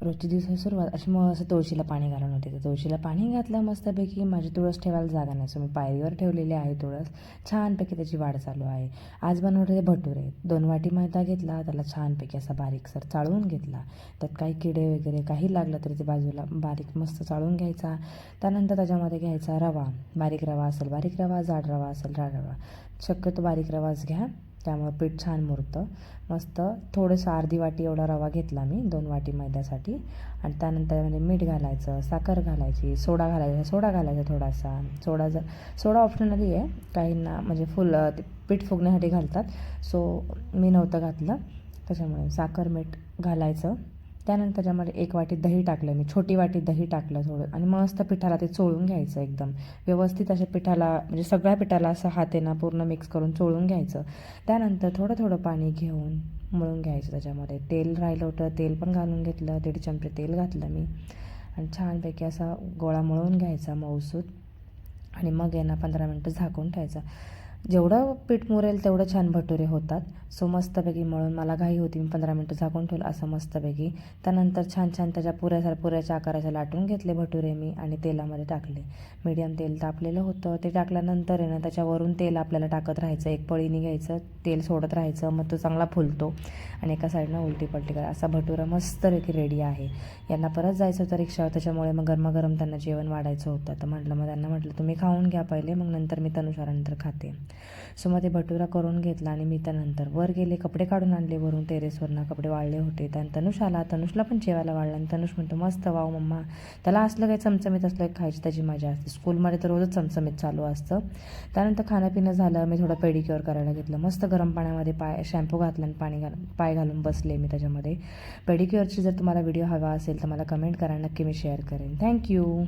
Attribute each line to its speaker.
Speaker 1: रोजच्या दिवसाची सुरुवात अशी मग असं तुळशीला पाणी घालून होते. तर तुळशीला पाणी घातलं मस्तपैकी. माझी तुळस ठेवायला जागा नाही, सो मी पायरीवर ठेवलेली आहे तुळस. छानपैकी त्याची वाढ चालू आहे. आज बनवले ते भटुरे. 2 वाटी मैदा घेतला, त्याला छानपैकी असा बारीकसर चाळून घेतला. त्यात काही किडे वगैरे काही लागलं तरी ते बाजूला बारीक मस्त चाळून घ्यायचा. त्यानंतर त्याच्यामध्ये घ्यायचा रवा. बारीक रवा असेल बारीक रवा, जाड रवा असेल जाड रवा. शक्यतो बारीक रवाच घ्या, त्यामुळं पीठ छान मुरतं. मस्त थोडंसं अर्धी वाटी एवढा रवा घेतला मी 2 वाटी मैद्यासाठी. आणि त्यानंतर त्यामध्ये मीठ घालायचं, साखर घालायची, सोडा घालायचा थोडासा. सोडा ऑप्शनली आहे, काहींना म्हणजे ते पीठ फुगण्यासाठी घालतात. सो मी नव्हतं घातलं, त्याच्यामुळे साखर मीठ घालायचं. त्यानंतर त्याच्यामध्ये 1 वाटी दही टाकलं मी, छोटी वाटी दही टाकलं थोडं. आणि मस्त पिठाला ते चोळून घ्यायचं एकदम व्यवस्थित. अशा पिठाला म्हणजे सगळ्या पिठाला असं हातेनं पूर्ण मिक्स करून चोळून घ्यायचं. त्यानंतर थोडं थोडं पाणी घेऊन मळून घ्यायचं. त्याच्यामध्ये तेल राहिलं होतं, तेल पण घालून घेतलं. 1.5 चमचे तेल घातलं मी आणि छानपैकी असा गोळा मळून घ्यायचा मऊसूत. आणि मग यांना 15 मिनटं झाकून ठेवायचा. जेवढं पीठ मुरेल तेवढं छान भटुरे होतात. सो मस्तपैकी मळून मला घाई होती, मी 15 मिनटं झाकून ठेवलं असं मस्तपैकी. त्यानंतर छान त्याच्या पुऱ्याच्या आकाराच्या लाटून घेतले भटुरे मी आणि तेलामध्ये टाकले. मीडियम तेल तापलेलं होतं. ते टाकल्यानंतर आहे ना त्याच्यावरून तेल आपल्याला टाकत राहायचं. एक पळीने घ्यायचं, तेल सोडत राहायचं, मग तो चांगला फुलतो. आणि एका साईडनं उलटी पलटी करा. असा भटुरा मस्तपैकी रेडी आहे. यांना परत जायचं होतं रिक्षावर, त्याच्यामुळे मग गरमागरम त्यांना जेवण वाढायचं होतं. तर त्यांना म्हटलं तुम्ही खाऊन घ्या पहिले, मग नंतर मी तनुषानंतर खाते. सो मग ते भटुरा करून घेतला आणि मी त्यानंतर वर गेले, कपडे काढून आणले वरून टेरेसवरनं. कपडे वाळले होते. त्यानंतर तनुषला पण जेवायला वाढला. आणि तनुष म्हणतो मस्त वाव मम्मा. त्याला असलं काही चमचमीत असलं खायची त्याची मजा असते. स्कूलमध्ये तर रोजच चमचमीत चालू असतं. त्यानंतर खाणंपिणं झालं, मी थोडं पेडिक्युअर करायला घेतलं. मस्त गरम पाण्यामध्ये शॅम्पू घातला आणि पाय घालून बसले मी त्याच्यामध्ये. पेडिक्युअरची जर तुम्हाला व्हिडिओ हवा असेल तर मला कमेंट करा, नक्की मी शेअर करेन. थँक्यू.